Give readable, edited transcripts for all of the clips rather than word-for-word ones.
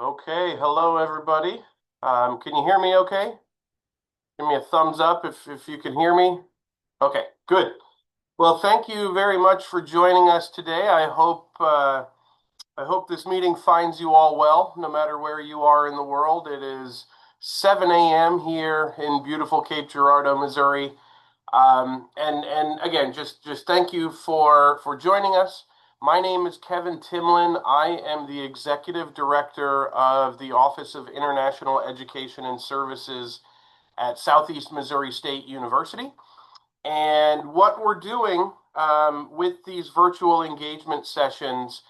Okay, hello everybody. Can you hear me okay? Give me a thumbs up if you can hear me. Okay, good. Well, thank you very much for joining us today. I hope this meeting finds you all well, no matter where you are in the world. It is 7 a.m. here in beautiful Cape Girardeau, Missouri. And again, just thank you for joining us. My name is Kevin Timlin. I am the Executive Director of the Office of International Education and Services at Southeast Missouri State University. And what we're doing with these virtual engagement sessions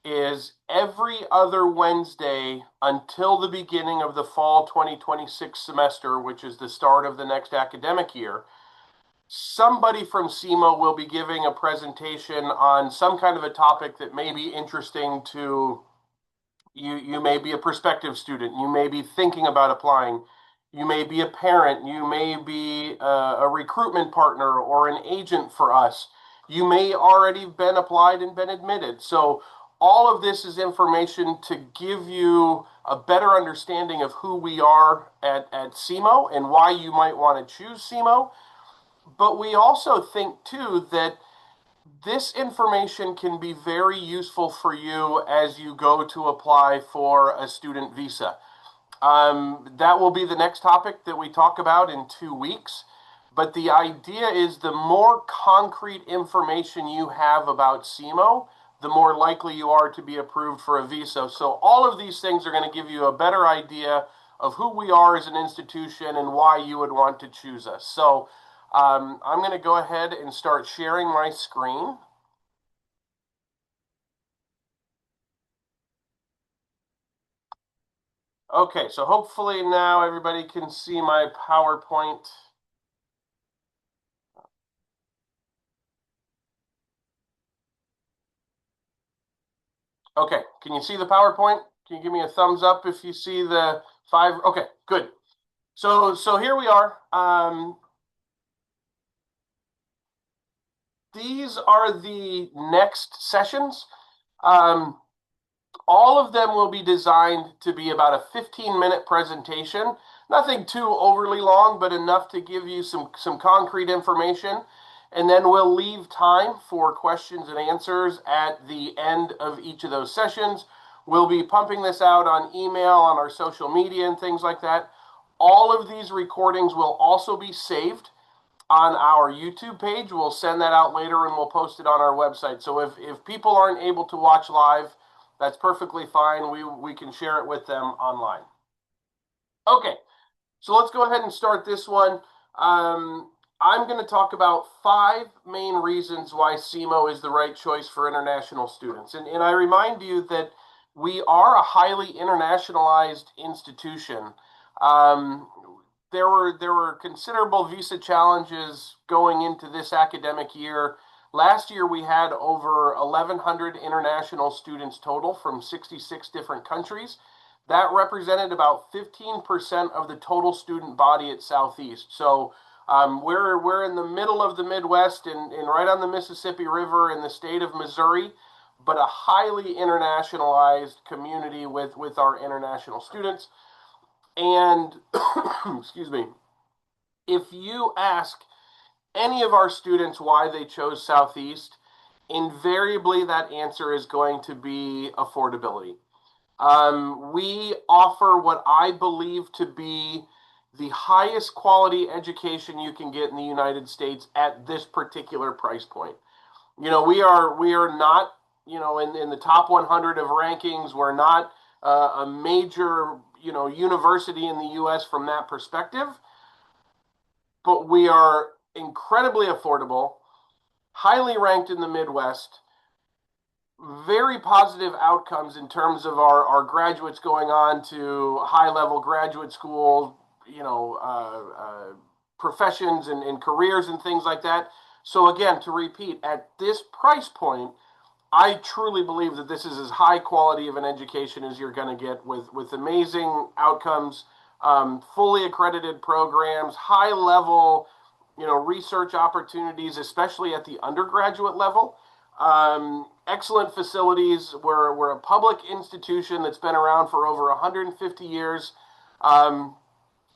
is every other Wednesday until the beginning of the fall 2026 semester, which is the start of the next academic year, somebody from SEMO will be giving a presentation on some kind of a topic that may be interesting to you. You may be a prospective student. You may be thinking about applying. You may be a parent. You may be a recruitment partner or an agent for us. You may already have been applied and been admitted. So all of this is information to give you a better understanding of who we are at SEMO and why you might want to choose SEMO. But we also think too that this information can be very useful for you as you go to apply for a student visa. That will be the next topic that we talk about in 2 weeks. But the idea is the more concrete information you have about SEMO, the more likely you are to be approved for a visa. So all of these things are going to give you a better idea of who we are as an institution and why you would want to choose us. So I'm going to go ahead and start sharing my screen. Okay, so hopefully now everybody can see my PowerPoint. Okay, can you see the PowerPoint? Can you give me a thumbs up if you see the five? Okay, good. So here we are. These are the next sessions. Um, all of them will be designed to be about a 15-minute presentation. Nothing too overly long, but enough to give you some concrete information. And then we'll leave time for questions and answers at the end of each of those sessions. We'll be pumping this out on email, on our social media, and things like that. All of these recordings will also be saved on our YouTube page. We'll send that out later and we'll post it on our website. So if people aren't able to watch live, that's perfectly fine. We can share it with them online. Okay, so let's go ahead and start this one. I'm going to talk about 5 main reasons why SEMO is the right choice for international students. And I remind you that we are a highly internationalized institution. Um, there were considerable visa challenges going into this academic year. Last year, we had over 1,100 international students total from 66 different countries. That represented about 15% of the total student body at Southeast. So we're in the middle of the Midwest and right on the Mississippi River in the state of Missouri, but a highly internationalized community with our international students. And excuse me, if you ask any of our students why they chose Southeast, invariably that answer is going to be affordability. We offer what I believe to be the highest quality education you can get in the United States at this particular price point. You know, we are not, in the top 100 of rankings. We're not a major, university in the U.S. from that perspective, but we are incredibly affordable, highly ranked in the Midwest, very positive outcomes in terms of our graduates going on to high level graduate school, professions and careers and things like that. So again, to repeat, at this price point, I truly believe that this is as high quality of an education as you're going to get with amazing outcomes, fully accredited programs, high level, research opportunities, especially at the undergraduate level. Excellent facilities. We're a public institution that's been around for over 150 years. Um,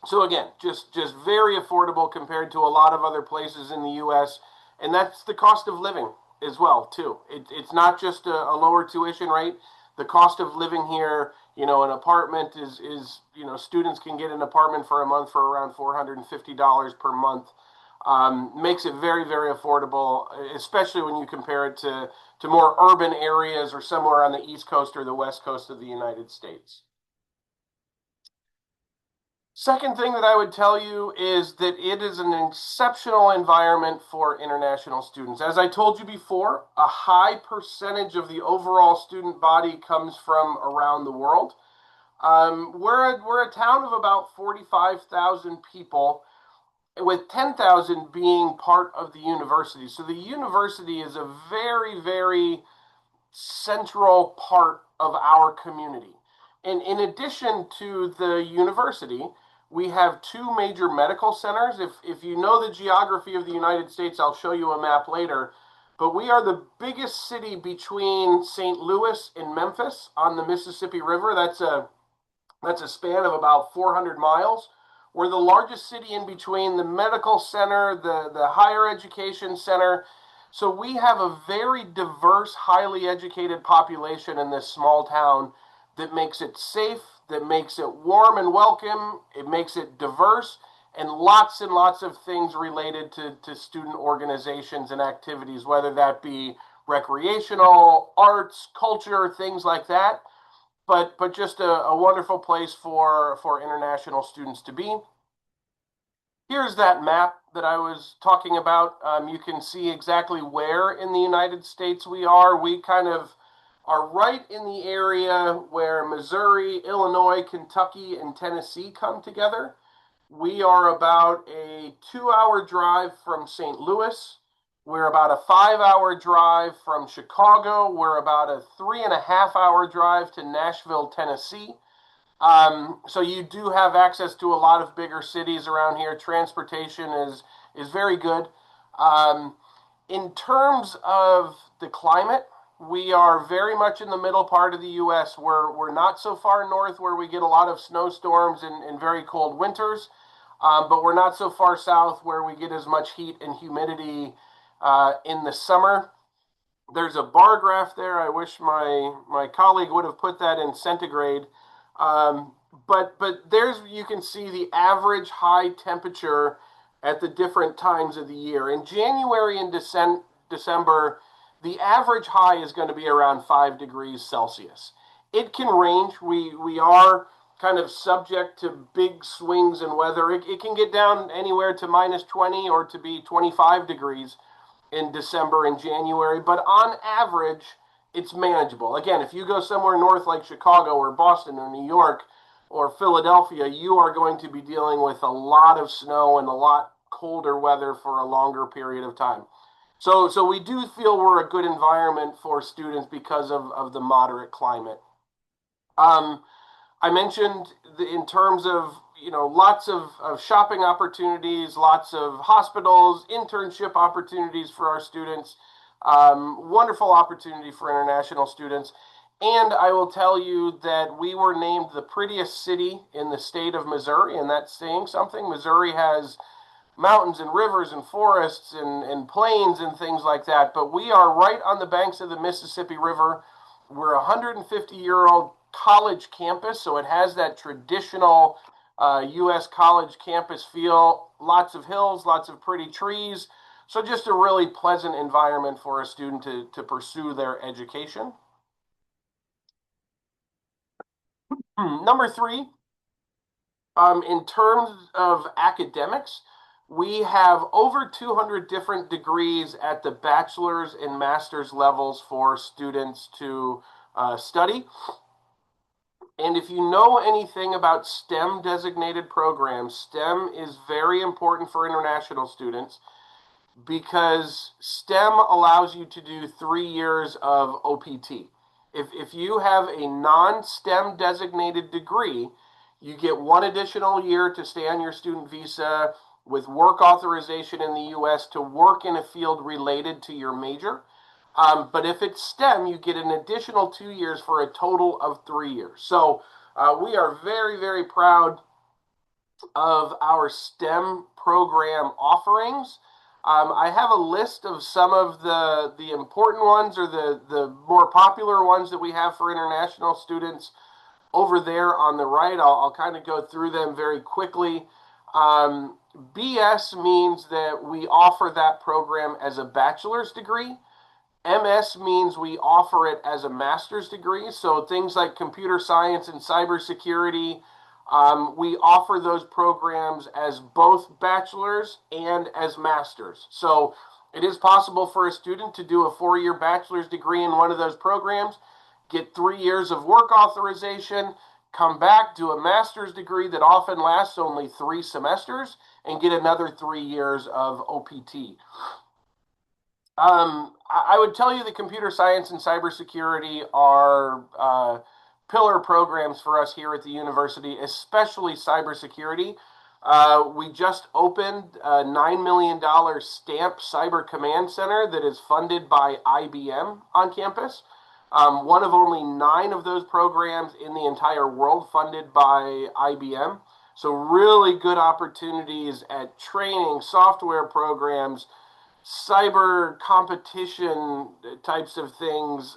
so again, just very affordable compared to a lot of other places in the U.S. And that's the cost of living as well too. It's not just a lower tuition rate. The cost of living here, an apartment is students can get an apartment for a month for around $450 per month. Makes it very, very affordable, especially when you compare it to more urban areas or somewhere on the East Coast or the West Coast of the United States. Second thing that I would tell you is that it is an exceptional environment for international students. As I told you before, a high percentage of the overall student body comes from around the world. We're a town of about 45,000 people, with 10,000 being part of the university. So the university is a very, very central part of our community. And in addition to the university, we have two major medical centers. If you know the geography of the United States, I'll show you a map later. But we are the biggest city between St. Louis and Memphis on the Mississippi River. That's a span of about 400 miles. We're the largest city in between the medical center, the higher education center. So we have a very diverse, highly educated population in this small town that makes it safe, that makes it warm and welcome, it makes it diverse, and lots of things related to student organizations and activities, whether that be recreational, arts, culture, things like that. But just a wonderful place for international students to be. Here's that map that I was talking about. You can see exactly where in the United States we are. We kind of are right in the area where Missouri, Illinois, Kentucky, and Tennessee come together. We are about a 2-hour drive from St. Louis. We're about a 5-hour drive from Chicago. We're about a 3.5-hour drive to Nashville, Tennessee. So you do have access to a lot of bigger cities around here. Transportation is very good. In terms of the climate, we are very much in the middle part of the U.S. We're not so far north where we get a lot of snowstorms and very cold winters, but we're not so far south where we get as much heat and humidity in the summer. There's a bar graph there. I wish my colleague would have put that in centigrade. Um, but there's you can see the average high temperature at the different times of the year. In January and December, the average high is going to be around 5 degrees Celsius. It can range. We are kind of subject to big swings in weather. It can get down anywhere to minus 20 or to be 25 degrees in December and January, but on average, it's manageable. Again, if you go somewhere north like Chicago or Boston or New York or Philadelphia, you are going to be dealing with a lot of snow and a lot colder weather for a longer period of time. So we do feel we're a good environment for students because of the moderate climate. Um, I mentioned in terms of lots of shopping opportunities, lots of hospitals, internship opportunities for our students, wonderful opportunity for international students. And I will tell you that we were named the prettiest city in the state of Missouri, and that's saying something. Missouri has mountains and rivers and forests and plains and things like that, but we are right on the banks of the Mississippi River. We're a 150-year-old college campus, so it has that traditional U.S. college campus feel. Lots of hills, lots of pretty trees. So just a really pleasant environment for a student to pursue their education. Number three, in terms of academics, we have over 200 different degrees at the bachelor's and master's levels for students to study. And if you know anything about STEM designated programs, STEM is very important for international students because STEM allows you to do 3 years of OPT. If you have a non-STEM designated degree, you get 1 additional year to stay on your student visa with work authorization in the U.S. to work in a field related to your major. But if it's STEM, you get an additional 2 years for a total of 3 years. So we are very, very proud of our STEM program offerings. I have a list of some of the important ones or the more popular ones that we have for international students over there on the right. I'll kind of go through them very quickly. BS means that we offer that program as a bachelor's degree. MS means we offer it as a master's degree. So things like computer science and cybersecurity, we offer those programs as both bachelor's and as master's. So it is possible for a student to do a 4-year bachelor's degree in one of those programs, get 3 years of work authorization, come back, do a master's degree that often lasts only 3 semesters, and get another 3 years of OPT. I would tell you that computer science and cybersecurity are pillar programs for us here at the university, especially cybersecurity. We just opened a $9 million STAMP Cyber Command Center that is funded by IBM on campus. One of only 9 of those programs in the entire world funded by IBM. So really good opportunities at training, software programs, cyber competition types of things,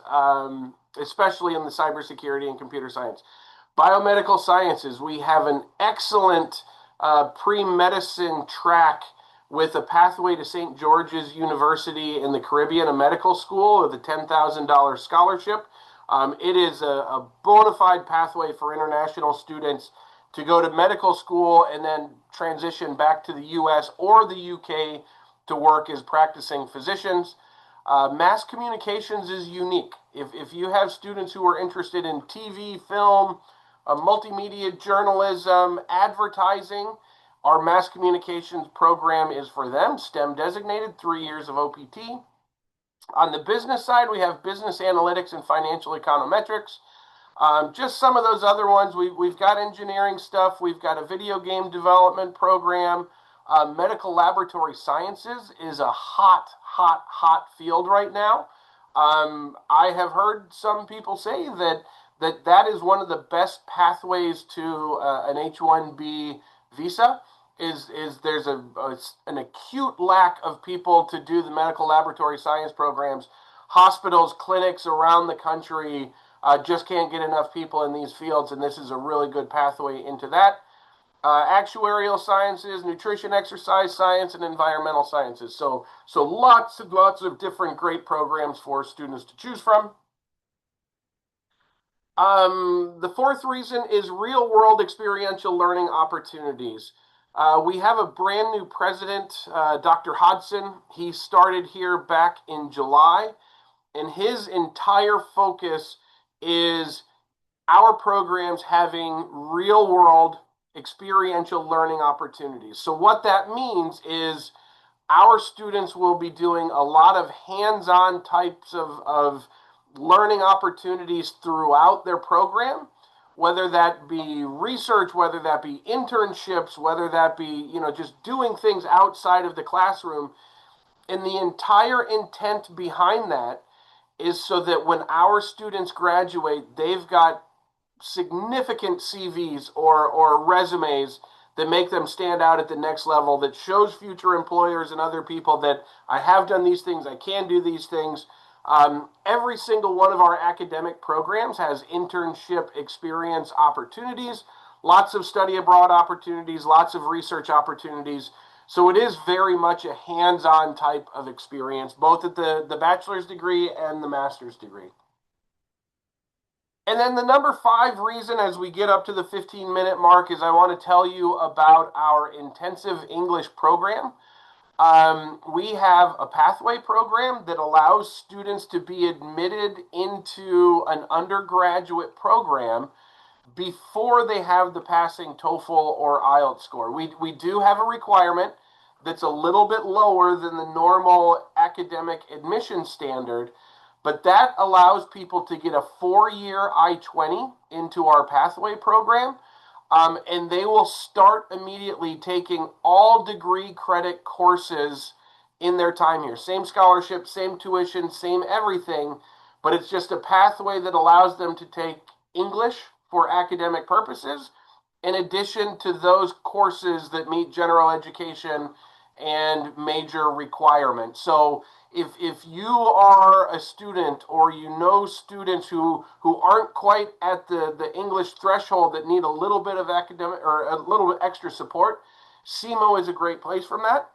especially in the cybersecurity and computer science. Biomedical sciences, we have an excellent pre-medicine track with a pathway to St. George's University in the Caribbean, a medical school with a $10,000 scholarship. It is a bona fide pathway for international students to go to medical school and then transition back to the U.S. or the U.K. to work as practicing physicians. Mass communications is unique. If you have students who are interested in TV, film, multimedia journalism, advertising, our mass communications program is for them, STEM designated, 3 years of OPT. On the business side, we have business analytics and financial econometrics. Just some of those other ones. We've got engineering stuff. We've got a video game development program. Medical laboratory sciences is a hot field right now. I have heard some people say that is one of the best pathways to an H-1B visa. Is there's an acute lack of people to do the medical laboratory science programs. Hospitals, clinics around the country just can't get enough people in these fields, and this is a really good pathway into that. Actuarial sciences, nutrition, exercise science, and environmental sciences. So lots and lots of different great programs for students to choose from. The fourth reason is real-world experiential learning opportunities. We have a brand new president, Dr. Hodson. He started here back in July, and his entire focus is our programs having real-world experiential learning opportunities. So what that means is our students will be doing a lot of hands-on types of learning opportunities throughout their program, whether that be research, whether that be internships, whether that be, just doing things outside of the classroom. And the entire intent behind that is so that when our students graduate, they've got significant CVs or resumes that make them stand out at the next level, that shows future employers and other people that I have done these things, I can do these things. Every single one of our academic programs has internship experience opportunities, lots of study abroad opportunities, lots of research opportunities. So it is very much a hands-on type of experience, both at the bachelor's degree and the master's degree. And then the number 5 reason as we get up to the 15-minute mark is I want to tell you about our intensive English program. We have a pathway program that allows students to be admitted into an undergraduate program before they have the passing TOEFL or IELTS score. We do have a requirement that's a little bit lower than the normal academic admission standard, but that allows people to get a 4-year I-20 into our pathway program, and they will start immediately taking all degree credit courses in their time here. Same scholarship, same tuition, same everything, but it's just a pathway that allows them to take English for academic purposes in addition to those courses that meet general education and major requirements. So if you are a student or you know students who aren't quite at the English threshold that need a little bit of academic or a little bit extra support, SEMO is a great place for that.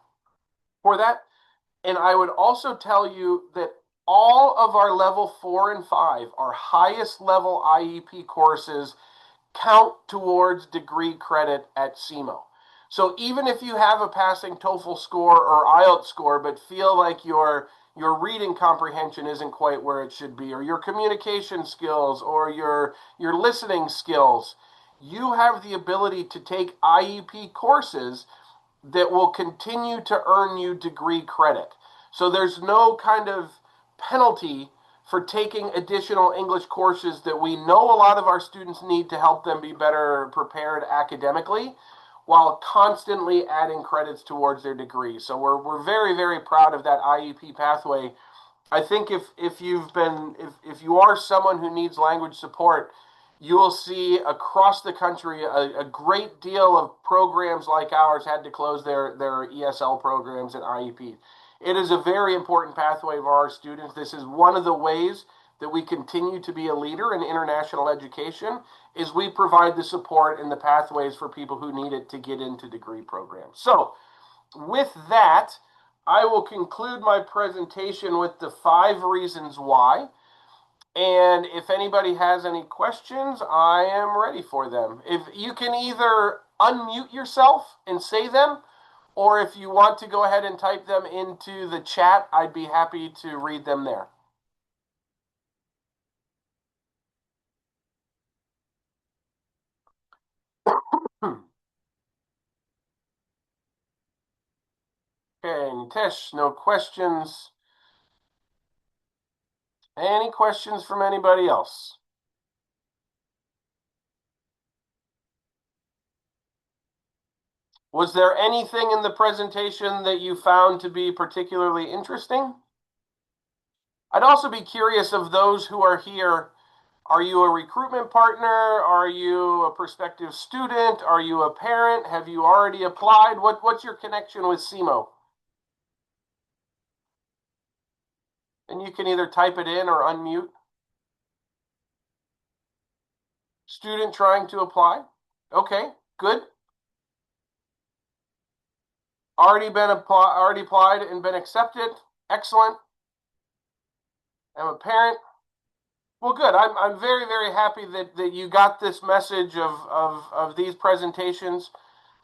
And I would also tell you that all of our level 4 and 5, our highest level IEP courses, count towards degree credit at SEMO. So even if you have a passing TOEFL score or IELTS score, but feel like your reading comprehension isn't quite where it should be, or your communication skills, or your listening skills, you have the ability to take IEP courses that will continue to earn you degree credit. So there's no kind of penalty for taking additional English courses that we know a lot of our students need to help them be better prepared academically while constantly adding credits towards their degree. So we're very, very proud of that IEP pathway. I think if you are someone who needs language support, you will see across the country a great deal of programs like ours had to close their ESL programs and IEP. It is a very important pathway for our students. This is one of the ways that we continue to be a leader in international education is we provide the support and the pathways for people who need it to get into degree programs. So with that, I will conclude my presentation with the 5 reasons why. And if anybody has any questions, I am ready for them. If you can either unmute yourself and say them, or if you want to go ahead and type them into the chat, I'd be happy to read them there. Okay, Nitesh, no questions. Any questions from anybody else? Was there anything in the presentation that you found to be particularly interesting? I'd also be curious of those who are here. Are you a recruitment partner? Are you a prospective student? Are you a parent? Have you already applied? What's your connection with SEMO? And you can either type it in or unmute. Student trying to apply? Okay, good. Already applied and been accepted. Excellent. I'm a parent. Well, good. I'm very, very happy that you got this message of these presentations.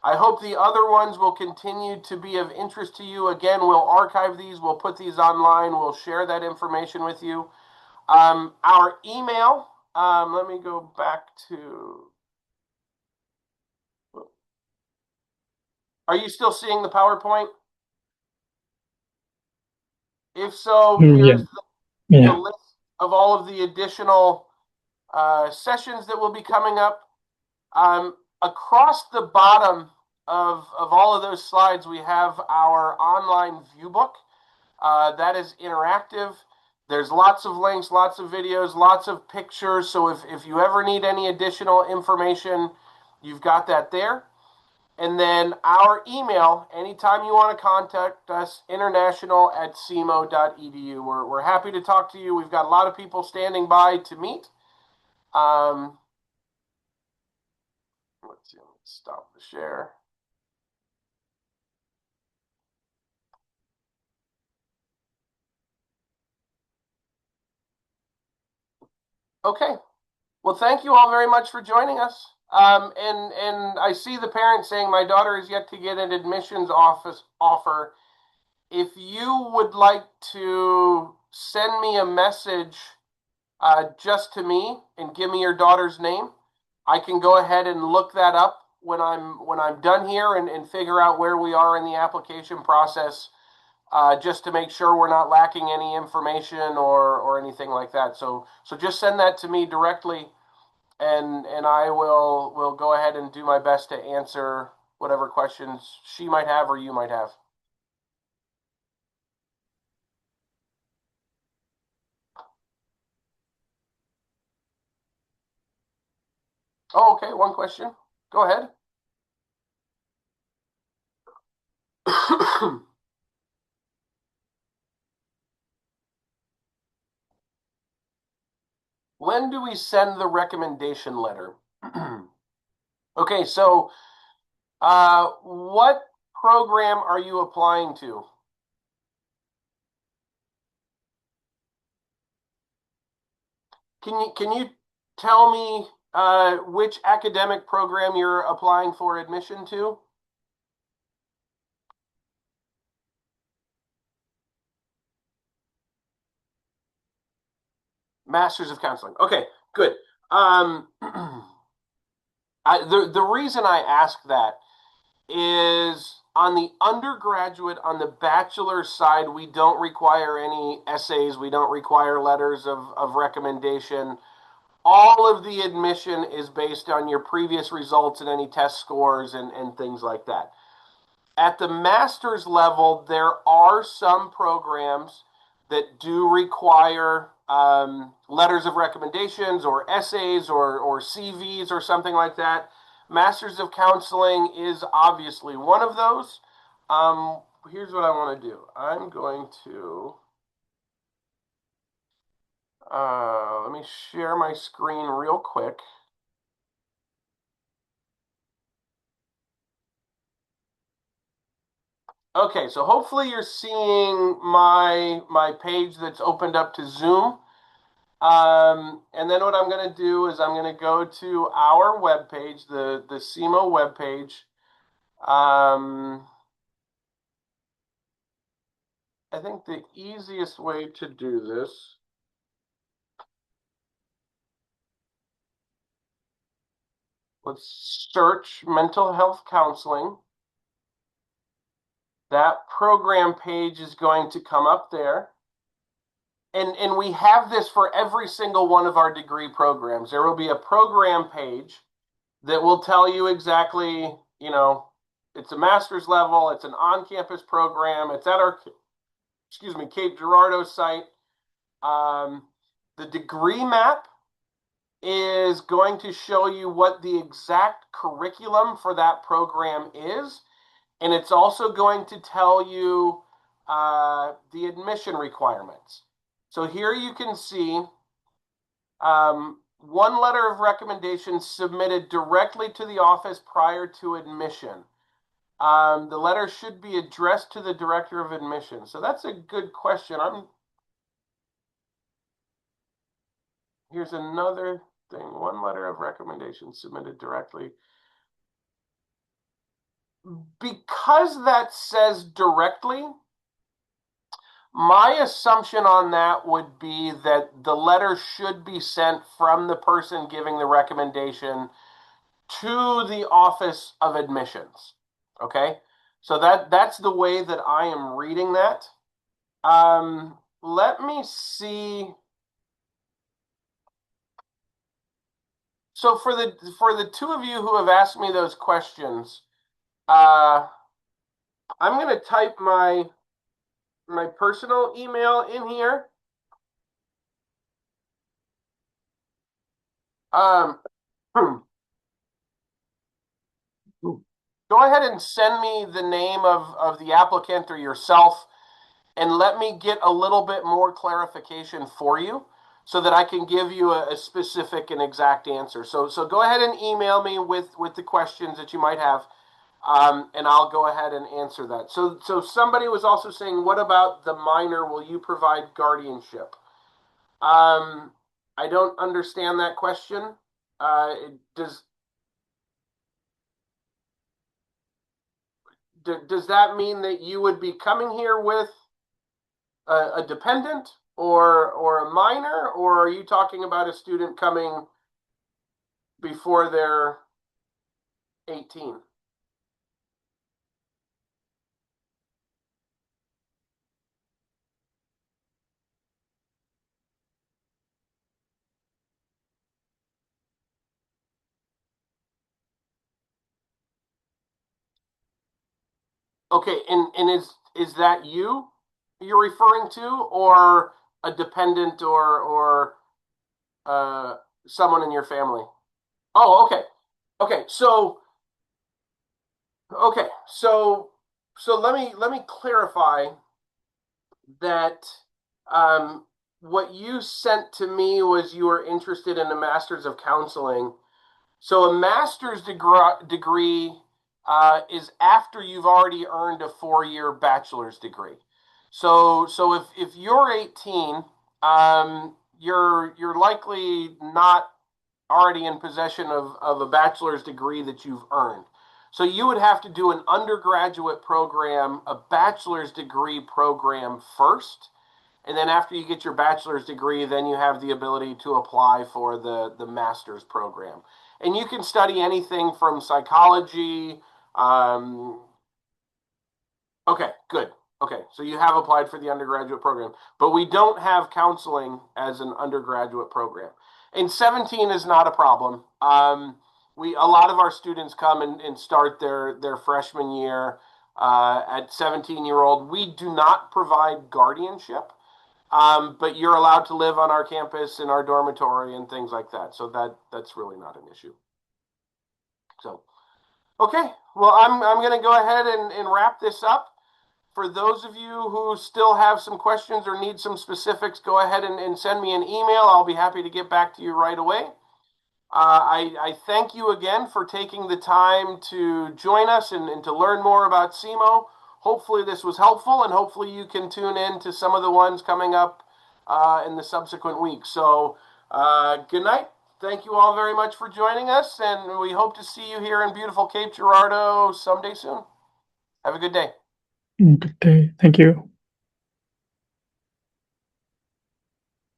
I hope the other ones will continue to be of interest to you. Again, we'll archive these. We'll put these online. We'll share that information with you. Our email, let me go back to... Are you still seeing the PowerPoint? If so, here's the list of all of the additional sessions that will be coming up. Across the bottom of all of those slides, we have our online view book. That is interactive. There's lots of links, lots of videos, lots of pictures. So if you ever need any additional information, you've got that there. And then our email, anytime you want to contact us, international@semo.edu. We're happy to talk to you. We've got a lot of people standing by to meet. Let's see, let's stop the share. Okay. Well, thank you all very much for joining us. And I see the parent saying my daughter is yet to get an admissions offer. If you would like to send me a message just to me and give me your daughter's name, I can go ahead and look that up when I'm done here and figure out where we are in the application process, just to make sure we're not lacking any information or anything like that. So just send that to me directly, and I will go ahead and do my best to answer whatever questions she might have or you might have. Oh, okay, one question. Go ahead. When do we send the recommendation letter? Okay, so what program are you applying to? Can you tell me which academic program you're applying for admission to? Masters of Counseling. Okay, good. The reason I ask that is on the undergraduate, on the bachelor side, we don't require any essays, we don't require letters of recommendation. All of the admission is based on your previous results and any test scores and things like that. At the master's level, there are some programs that do require letters of recommendations or essays or CVs or something like that. Masters of Counseling is obviously one of those. Here's what I want to do. I'm going to let me share my screen real quick. Okay, so hopefully you're seeing my page that's opened up to Zoom. And then what I'm going to do is I'm going to go to our webpage, the SEMO webpage. I think the easiest way to do this, let's search mental health counseling. That program page is going to come up there. And we have this for every single one of our degree programs. There will be a program page that will tell you exactly, it's a master's level, it's an on-campus program, it's at our, Cape Girardeau site. The degree map is going to show you what the exact curriculum for that program is, and it's also going to tell you the admission requirements. So here you can see one letter of recommendation submitted directly to the office prior to admission. The letter should be addressed to the director of admission. So that's a good question. Here's another thing. One letter of recommendation submitted directly. Because that says directly, my assumption on that would be that the letter should be sent from the person giving the recommendation to the Office of Admissions. Okay? So that's the way that I am reading that. Let me see. So for the two of you who have asked me those questions, I'm going to type my personal email in here. Um, Go ahead and send me the name of the applicant or yourself, and let me get a little bit more clarification for you so that I can give you a specific and exact answer. So go ahead and email me with the questions that you might have, and I'll go ahead and answer that. So somebody was also saying, what about the minor? Will you provide guardianship? I don't understand that question. Does that mean that you would be coming here with a dependent or a minor, or are you talking about a student coming before they're 18? Okay, and is that you're referring to, or a dependent or someone in your family? Oh, okay. Okay. Okay. So let me clarify that what you sent to me was you were interested in a master's of counseling. So a master's degree is after you've already earned a 4-year bachelor's degree. So if you're 18, you're likely not already in possession of a bachelor's degree that you've earned. So you would have to do an undergraduate program, a bachelor's degree program first. And then after you get your bachelor's degree, then you have the ability to apply for the master's program. And you can study anything from psychology. Um, okay, good. Okay, so you have applied for the undergraduate program, but we don't have counseling as an undergraduate program. And 17 is not a problem. A lot of our students come and start their freshman year at 17-year-old. We do not provide guardianship. But you're allowed to live on our campus in our dormitory and things like that. So that's really not an issue. So okay, well I'm going to go ahead and wrap this up. For those of you who still have some questions or need some specifics, go ahead and send me an email. I'll be happy to get back to you right away. I thank you again for taking the time to join us and to learn more about SEMO. Hopefully, this was helpful, and hopefully, you can tune in to some of the ones coming up in the subsequent weeks. So, good night. Thank you all very much for joining us, and we hope to see you here in beautiful Cape Girardeau someday soon. Have a good day. Good day. Thank you.